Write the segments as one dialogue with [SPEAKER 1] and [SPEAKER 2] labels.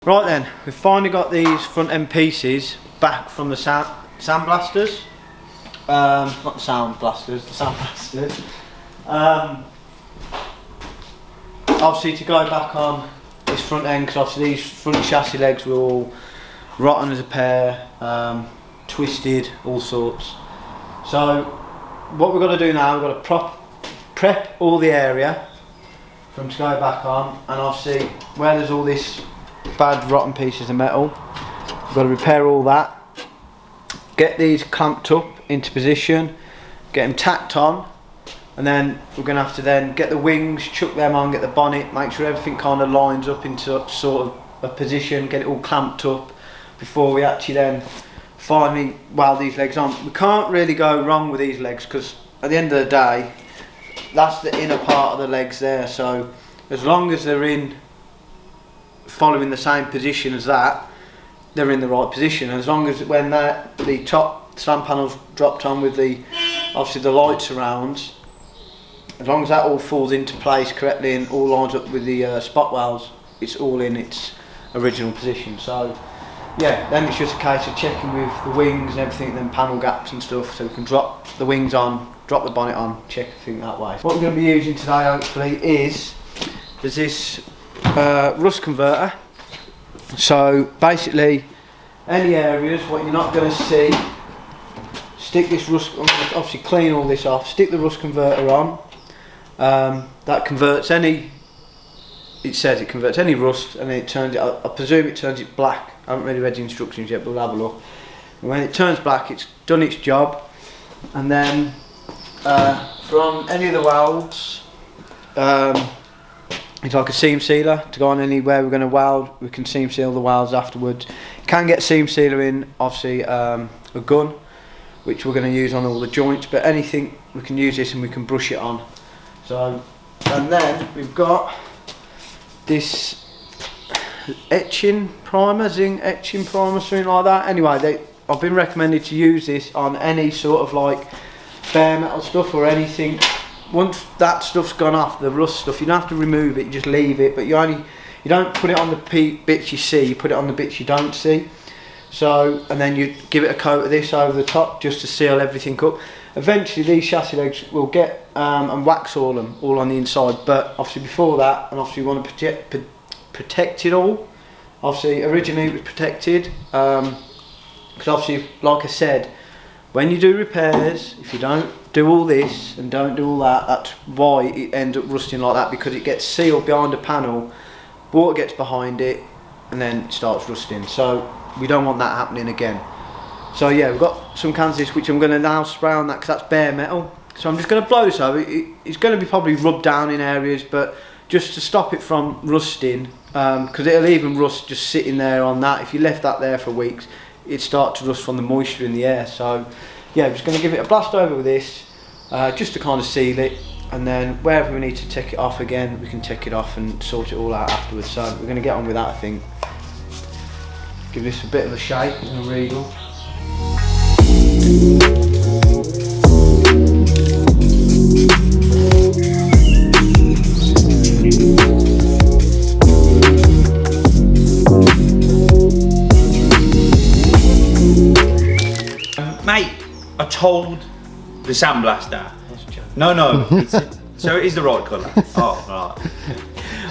[SPEAKER 1] Right then, we've finally got these front end pieces back from the sound blasters. Not the sound blasters, the sound blasters. Obviously to go back on this front end, because obviously these front chassis legs were all rotten as a pair, twisted, all sorts. So what we've got to do now, we've got to prep all the area for them to go back on, and obviously where there's all this bad rotten pieces of metal, we've got to repair all that, get these clamped up into position, get them tacked on, and then we're going to have to then get the wings, chuck them on, get the bonnet, make sure everything kind of lines up into sort of a position, get it all clamped up before we actually then finally weld these legs on. We can't really go wrong with these legs, because at the end of the day that's the inner part of the legs there, so as long as they're in following the same position as that, they're in the right position. As long as when the top slam panel's dropped on with the obviously the lights around, as long as that all falls into place correctly and all lines up with the spot welds, it's all in its original position. So yeah, then it's just a case of checking with the wings and everything, then panel gaps and stuff, so we can drop the wings on, drop the bonnet on, check everything that way. What we're going to be using today hopefully is there's this rust converter. So basically any areas what you're not going to see, stick this rust, obviously clean all this off, stick the rust converter on. That converts any, it says it converts any rust, and it turns it, I presume it turns it black. I haven't really read the instructions yet, but we'll have a look. And when it turns black, it's done its job. And then from any of the welds, it's like a seam sealer to go on anywhere we're going to weld. We can seam seal the welds afterwards. You can get seam sealer in, obviously a gun, which we're going to use on all the joints, but anything we can use this and we can brush it on. So, and then we've got this etching primer, zinc etching primer, something like that. Anyway, I've been recommended to use this on any sort of like bare metal stuff or anything. Once that stuff's gone off, the rust stuff, you don't have to remove it, you just leave it, but you don't put it on the bits you see, you put it on the bits you don't see. So, and then you give it a coat of this over the top just to seal everything up. Eventually these chassis legs will get and wax all on the inside, but obviously before that, and obviously you want to protect it all. Obviously originally it was protected, because obviously like I said, when you do repairs, if you don't do all this and don't do all that, that's why it ends up rusting like that, because it gets sealed behind a panel, water gets behind it and then it starts rusting. So we don't want that happening again. So yeah, we've got some cans of this which I'm going to now spray on that, because that's bare metal. So I'm just going to blow this over. It's going to be probably rubbed down in areas, but just to stop it from rusting, because it'll even rust just sitting there on that. If you left that there for weeks, it'd start to rust from the moisture in the air. So yeah, I'm just going to give it a blast over with this, just to kind of seal it, and then wherever we need to take it off again, we can take it off and sort it all out afterwards. So we're going to get on with that, I think. Give this a bit of a shake and a wriggle.
[SPEAKER 2] Mate, I told the sandblaster. No, so it is the right colour. Oh,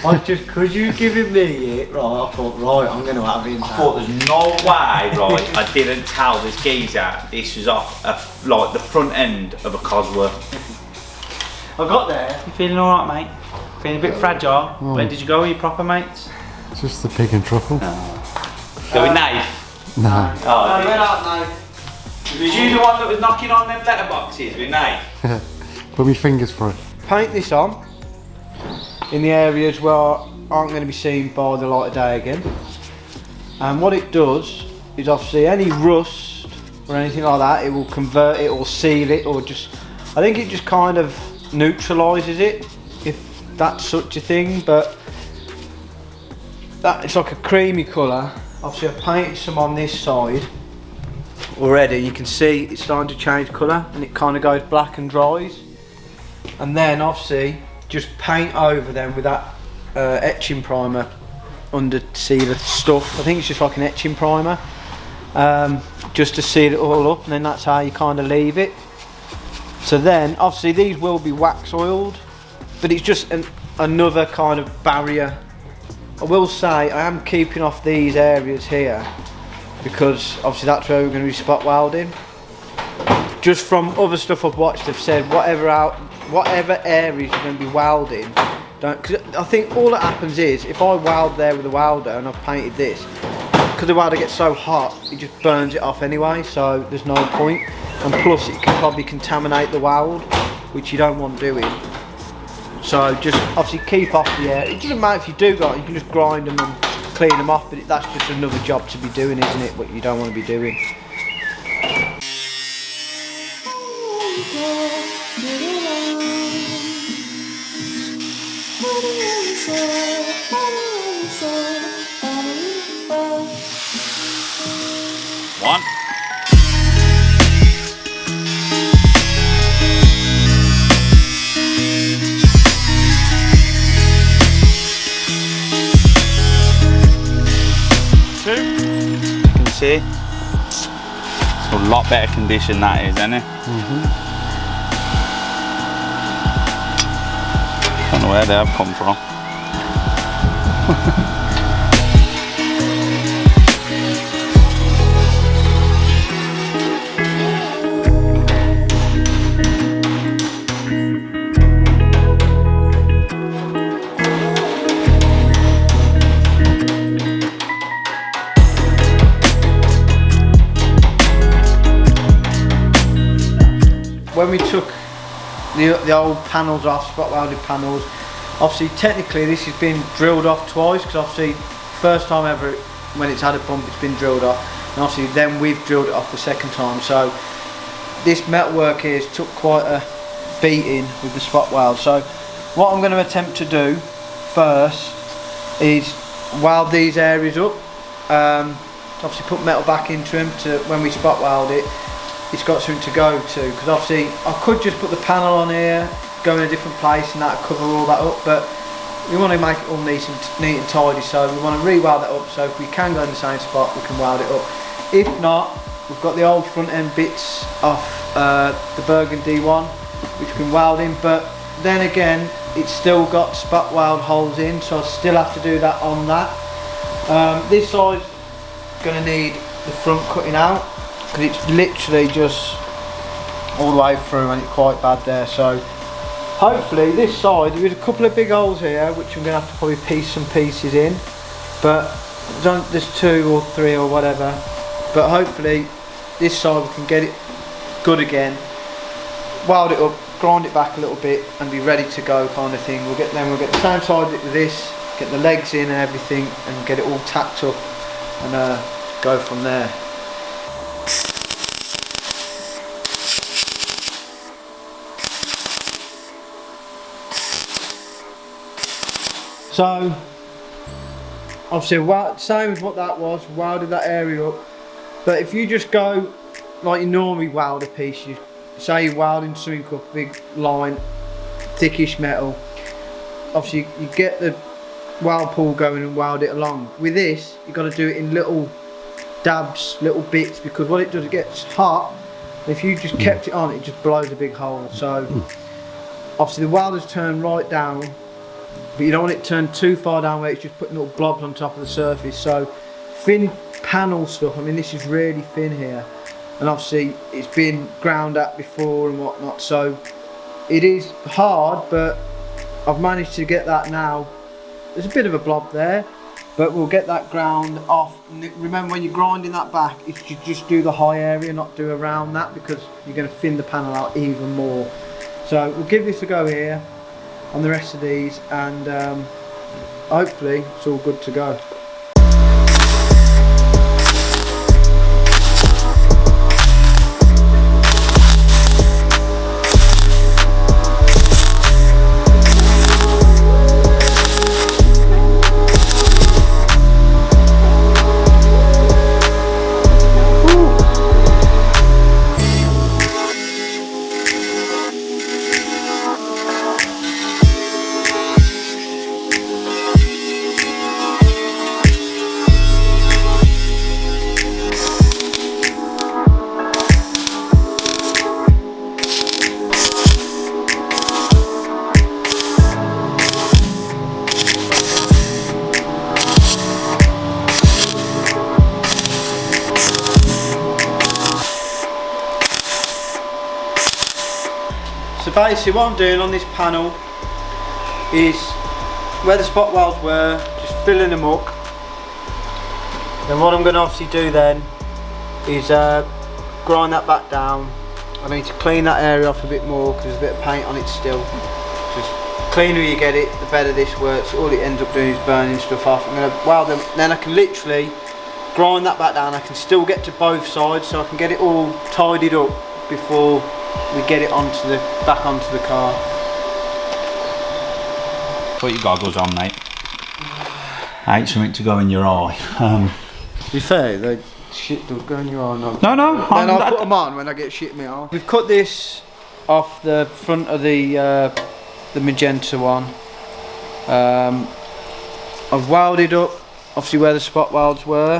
[SPEAKER 2] right.
[SPEAKER 1] Could you give him me it? Right, I thought, right, I'm going to have him.
[SPEAKER 2] I thought there's no way, right, I didn't tell this geezer this was off like the front end of a Cosworth.
[SPEAKER 1] I got there.
[SPEAKER 2] You feeling alright, mate? Feeling a bit fragile?
[SPEAKER 3] Oh.
[SPEAKER 2] Where did you go with your proper mates?
[SPEAKER 3] Just the pig and truffle.
[SPEAKER 2] Go with knife?
[SPEAKER 3] No.
[SPEAKER 2] Oh,
[SPEAKER 1] we're out now.
[SPEAKER 2] was you the one that was knocking on them letterboxes with knife?
[SPEAKER 3] Put my fingers for it.
[SPEAKER 1] Paint this on in the areas where aren't going to be seen by the light of day again. And what it does is obviously any rust or anything like that, it will convert it or seal it, or just, I think it just kind of neutralises it, if that's such a thing. But that, it's like a creamy colour. Obviously I've painted some on this side already. You can see it's starting to change colour and it kind of goes black and dries. And then obviously just paint over them with that etching primer under to seal the stuff. I think it's just like an etching primer, just to seal it all up, and then that's how you kind of leave it. So then obviously these will be wax oiled, but it's just another kind of barrier. I will say I am keeping off these areas here because obviously that's where we're going to be spot welding. Just from other stuff I've watched, they've said whatever areas you're going to be welding, don't. Cause I think all that happens is if I weld there with a welder and I've painted this, because the welder gets so hot, it just burns it off anyway. So there's no point. And plus, it can probably contaminate the weld, which you don't want doing. So just obviously keep off the air. It doesn't matter if you do got it, you can just grind them and clean them off, but that's just another job to be doing, isn't it? What you don't want to be doing.
[SPEAKER 2] One. See, it's a lot better condition that is, isn't it? Don't know where they have come from.
[SPEAKER 1] When we took the old panels off, spot welded panels, obviously technically this has been drilled off twice, because obviously first time ever when it's had a pump it's been drilled off, and obviously then we've drilled it off the second time. So this metalwork here has took quite a beating with the spot weld. So what I'm going to attempt to do first is weld these areas up, obviously put metal back into them to when we spot weld it. It's got something to go to, because obviously I could just put the panel on here, go in a different place and that cover all that up, but we want to make it all neat and tidy, so we want to re-weld that up, so if we can go in the same spot we can weld it up. If not, we've got the old front end bits off the burgundy one which we can weld in, but then again it's still got spot weld holes in, so I still have to do that on that. This side's going to need the front cutting out, because it's literally just all the way through and it's quite bad there. So hopefully this side, there is a couple of big holes here which I'm going to have to probably piece some pieces in, but there's 2 or 3 or whatever, but hopefully this side we can get it good again, weld it up, grind it back a little bit and be ready to go kind of thing. We'll get the same side with this, get the legs in and everything and get it all tacked up and go from there. So obviously same as what that was, welded that area up, but if you just go like you normally weld a piece, you say you're welding something up, big line, thickish metal, obviously you get the weld pool going and weld it along. With this you've got to do it in little dabs, little bits, because what it does, it gets hot, and if you just kept it on it just blows a big hole. So obviously the welders turn right down, but you don't want it turned too far down where it's just putting little blobs on top of the surface. So thin panel stuff, I mean this is really thin here, and obviously it's been ground at before and whatnot, so it is hard, but I've managed to get that now. There's a bit of a blob there, but we'll get that ground off. And remember, when you're grinding that back, if you just do the high area, not do around that, because you're going to thin the panel out even more. So we'll give this a go here on the rest of these, and hopefully it's all good to go. So basically what I'm doing on this panel is where the spot welds were, just filling them up. Then what I'm going to obviously do then is grind that back down. I need to clean that area off a bit more because there's a bit of paint on it still. Just cleaner you get it, the better this works. All it ends up doing is burning stuff off. I'm going to weld them, then I can literally grind that back down. I can still get to both sides, so I can get it all tidied up before we get it back onto the car.
[SPEAKER 2] Put your goggles on, mate. I hate something to go in your eye.
[SPEAKER 1] To be fair, the shit does go in your eye.
[SPEAKER 2] No.
[SPEAKER 1] Then I'll put them on when I get shit in my eye. We've cut this off the front of the magenta one. I've welded up, obviously where the spot welds were.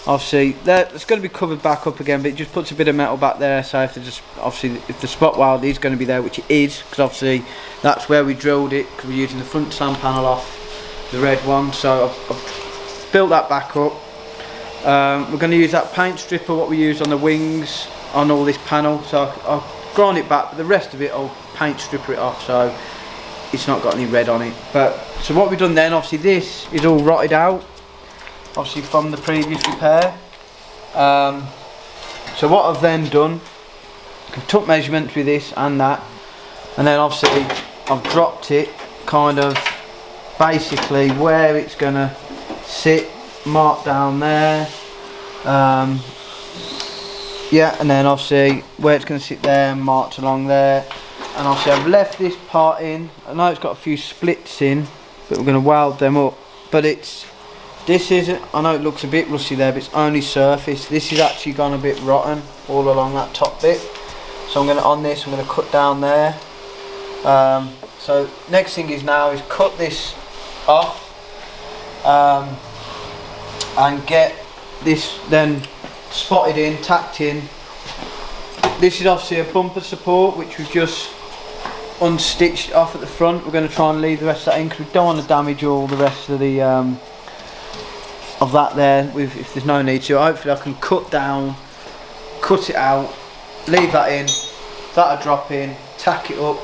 [SPEAKER 1] Obviously, it's going to be covered back up again, but it just puts a bit of metal back there. So if the spot weld is going to be there, which it is, because obviously that's where we drilled it, because we're using the front slam panel off the red one. So I've built that back up. We're going to use that paint stripper what we used on the wings on all this panel. So I'll grind it back, but the rest of it I'll paint stripper it off, so it's not got any red on it. But so what we've done then, obviously this is all rotted out, obviously from the previous repair. So what I've then done, I've took measurements with this and that, and then obviously I've dropped it kind of basically where it's going to sit, marked down there. Yeah, and then obviously where it's going to sit there, marked along there. And obviously I've left this part in. I know it's got a few splits in, but we're going to weld them up. But I know it looks a bit rusty there, but it's only surface. This is actually gone a bit rotten all along that top bit. So I'm going to cut down there. So next thing is now is cut this off and get this then spotted in, tacked in. This is obviously a bumper support which we've just unstitched off at the front. We're going to try and leave the rest of that in because we don't want to damage all the rest of the of that there if there's no need to. Hopefully I can cut it out, leave that in, that'll drop in, tack it up,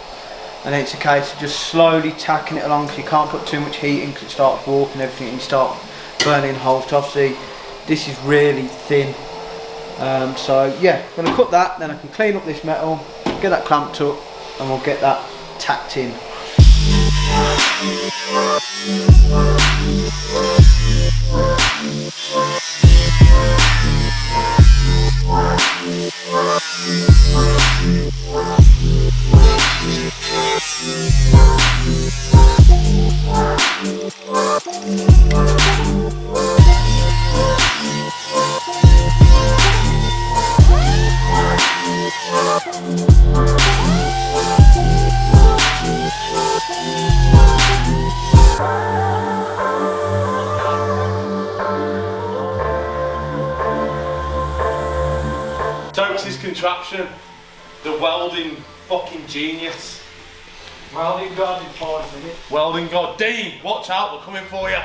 [SPEAKER 1] and then it's a case of just slowly tacking it along because you can't put too much heat in because it starts warping everything and you start burning holes. Obviously this is really thin. So yeah, I'm going to cut that, then I can clean up this metal, get that clamped up, and we'll get that tacked in.
[SPEAKER 4] Stokes' contraption, the welding fucking genius.
[SPEAKER 1] Welding god in 5 minutes.
[SPEAKER 4] Welding god. Dean, watch out, we're coming for you.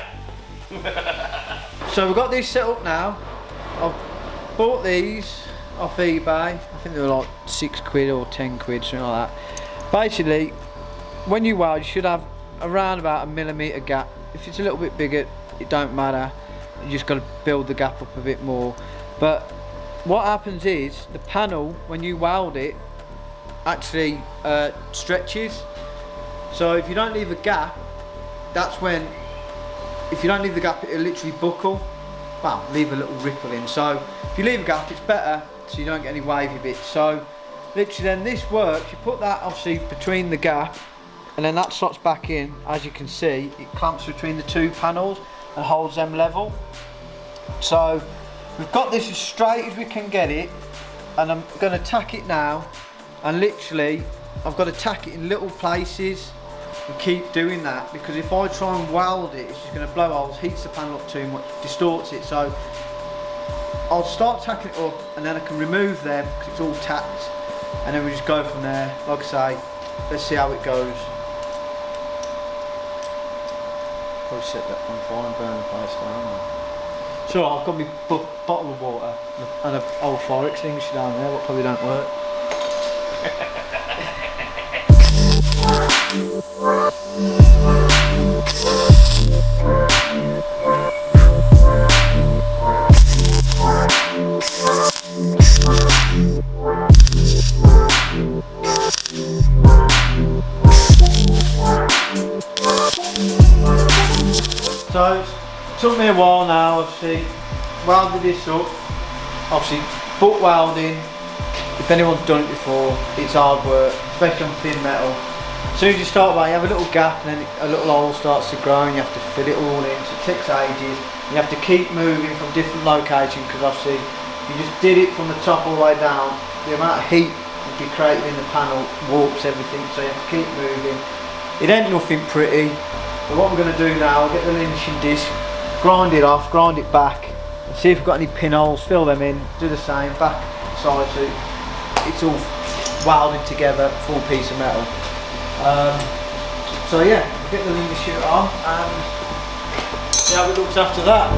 [SPEAKER 1] So we've got these set up now. I've bought these off eBay. I think they were like £6 or £10, something like that. Basically, when you weld, you should have around about a millimetre gap. If it's a little bit bigger, it don't matter. You just got to build the gap up a bit more. But what happens is the panel, when you weld it, actually stretches. So if you don't leave a gap, that's when, if you don't leave the gap, it'll literally buckle. Well, leave a little ripple in. So if you leave a gap, it's better so you don't get any wavy bits. So literally then this works, you put that obviously between the gap and then that slots back in. As you can see, it clamps between the two panels and holds them level. So we've got this as straight as we can get it, and I'm going to tack it now, and literally I've got to tack it in little places and keep doing that, because if I try and weld it, it's just going to blow holes, heats the panel up too much, distorts it. So I'll start tacking it up and then I can remove them because it's all tacked, and then we just go from there. Like I say, let's see how it goes. Probably set that on fire and burn the place down. So I've got my bottle of water and an old fire extinguisher down there, what probably don't work. So it took me a while now, obviously, welded this up, obviously butt welding, if anyone's done it before, it's hard work, especially on thin metal. As soon as you start by, you have a little gap and then a little hole starts to grow and you have to fill it all in, so it takes ages. You have to keep moving from different locations because obviously you just did it from the top all the way down, the amount of heat would be created in the panel warps everything, so you have to keep moving. It ain't nothing pretty. But what I'm going to do now, I'll get the lynching disc, grind it off, grind it back, and see if we've got any pinholes, fill them in, do the same, back side so it's all welded together, full piece of metal. So yeah, I'll get the linear shoot on and see how it looks after that.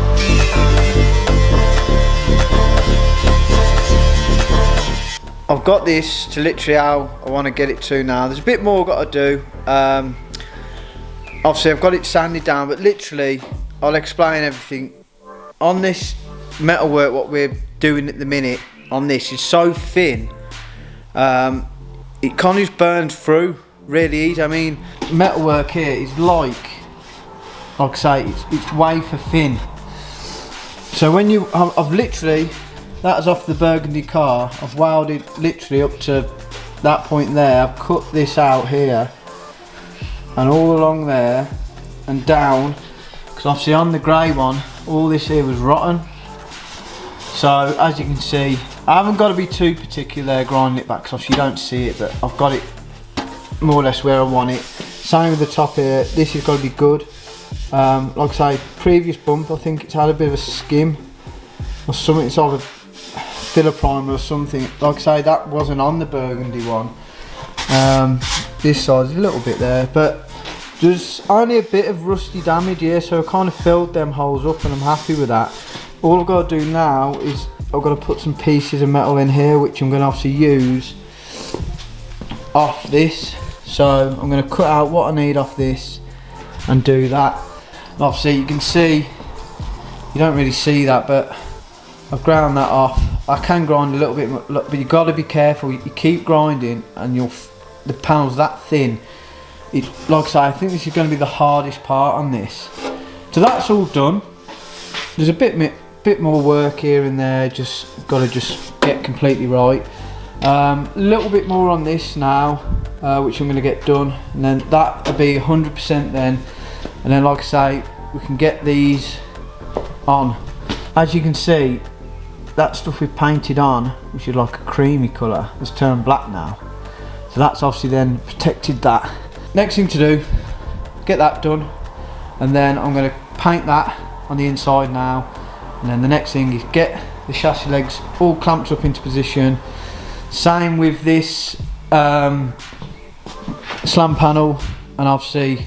[SPEAKER 1] I've got this to literally how I want to get it to now. There's a bit more I've got to do. Obviously I've got it sanded down, but literally I'll explain everything. On this metalwork, what we're doing at the minute on this is so thin, it kind of just burns through really easy. I mean, metalwork here is like I say, it's wafer thin. So when you, I've literally, that is off the burgundy car, I've welded literally up to that point there. I've cut this out here and all along there and down, because obviously on the grey one all this here was rotten. So as you can see, I haven't got to be too particular there grinding it back because obviously you don't see it, but I've got it more or less where I want it. Same with the top here, this has got to be good. Like I say, previous bump, I think it's had a bit of a skim or something, it's either filler primer or something. Like I say, that wasn't on the burgundy one. This side's a little bit there, but there's only a bit of rusty damage here, so I kind of filled them holes up and I'm happy with that. All I've got to do now is I've got to put some pieces of metal in here, which I'm going to obviously use off this. So I'm going to cut out what I need off this and do that. And obviously you can see, you don't really see that, but I've ground that off. I can grind a little bit, but you've got to be careful. You keep grinding and the panel's that thin. It's, like I say, I think this is going to be the hardest part on this. So that's all done. There's a bit more work here and there, just got to just get completely right. A little bit more on this now, which I'm going to get done, and then that'll be 100% then. And then like I say, we can get these on. As you can see, that stuff we've painted on, which is like a creamy colour, has turned black now. So that's obviously then protected that. Next thing to do, get that done, and then I'm going to paint that on the inside now. And then the next thing is get the chassis legs all clamped up into position. Same with this slam panel, and obviously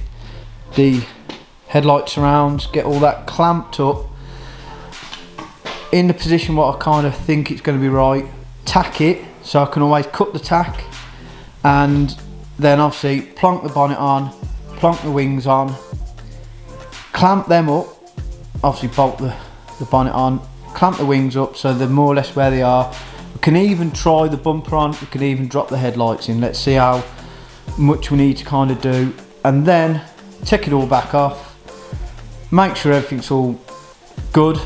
[SPEAKER 1] the headlight surrounds, get all that clamped up in the position what I kind of think it's going to be right. Tack it, so I can always cut the tack, and then obviously plonk the bonnet on, plonk the wings on, clamp them up, obviously bolt the bonnet on, clamp the wings up so they're more or less where they are. We can even try the bumper on, we can even drop the headlights in. Let's see how much we need to kind of do, and then take it all back off, make sure everything's all good,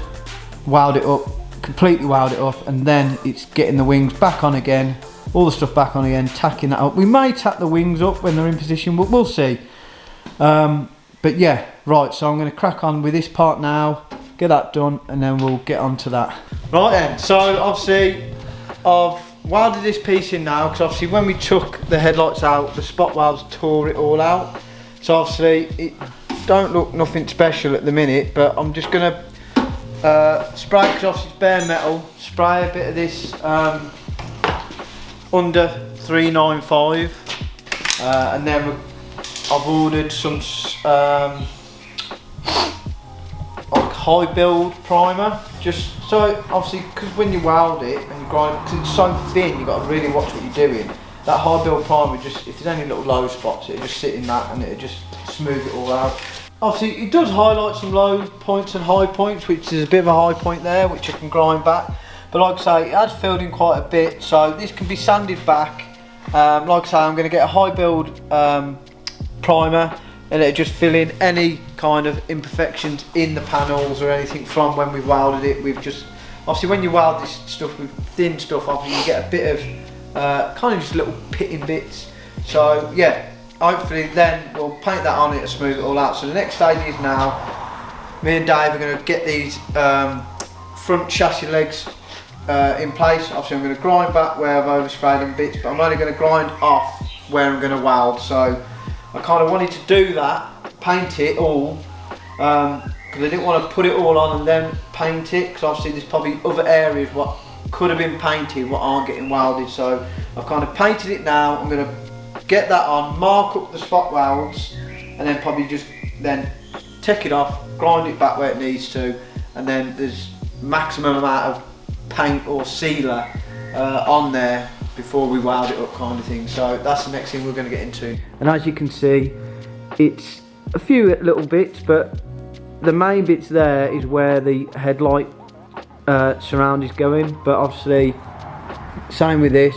[SPEAKER 1] weld it up, completely weld it up, and then it's getting the wings back on again, all the stuff back on again, tacking that up. We may tack the wings up when they're in position, but we'll see. But yeah, right, so I'm going to crack on with this part now, get that done, and then we'll get on to that. Right then, so obviously I've welded this piece in now, because obviously when we took the headlights out, the spot welds tore it all out. So obviously it don't look nothing special at the minute, but I'm just going to spray, because obviously it's bare metal, spray a bit of this under 395, and then I've ordered some like high build primer, just so obviously, because when you weld it and you grind, because it's so thin, you've got to really watch what you're doing. that high build primer, just if there's any little low spots, it'll just sit in that and it'll just smooth it all out. Obviously it does highlight some low points and high points, which is a bit of a high point there which I can grind back, but like I say, it has filled in quite a bit, so this can be sanded back. Like I say, I'm going to get a high build primer and it'll just fill in any kind of imperfections in the panels or anything from when we welded it. We've just, obviously when you weld this stuff with thin stuff, obviously you get a bit of kind of just little pitting bits. So yeah, hopefully then we'll paint that on it to smooth it all out. So the next stage is now, me and Dave are going to get these front chassis legs in place. Obviously I'm going to grind back where I've oversprayed them bits, but I'm only going to grind off where I'm going to weld. So I kind of wanted to do that, paint it all, because I didn't want to put it all on and then paint it, because obviously there's probably other areas what could have been painted what aren't getting welded. So I've kind of painted it now. I'm going to get that on, mark up the spot welds, and then probably just then take it off, grind it back where it needs to, and then there's maximum amount of paint or sealer on there before we weld it up, kind of thing. So that's the next thing we're going to get into. And as you can see, it's a few little bits, but the main bits there is where the headlight surround is going. But obviously, same with this,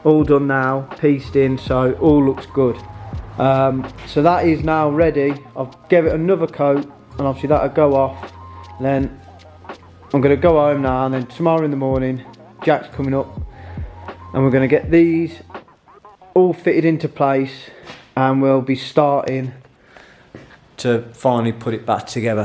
[SPEAKER 1] all done now, pieced in, so all looks good. So that is now ready. I've gave it another coat, and obviously that'll go off. And then I'm going to go home now, and then tomorrow in the morning, Jack's coming up, and we're going to get these all fitted into place, and we'll be starting to finally put it back together.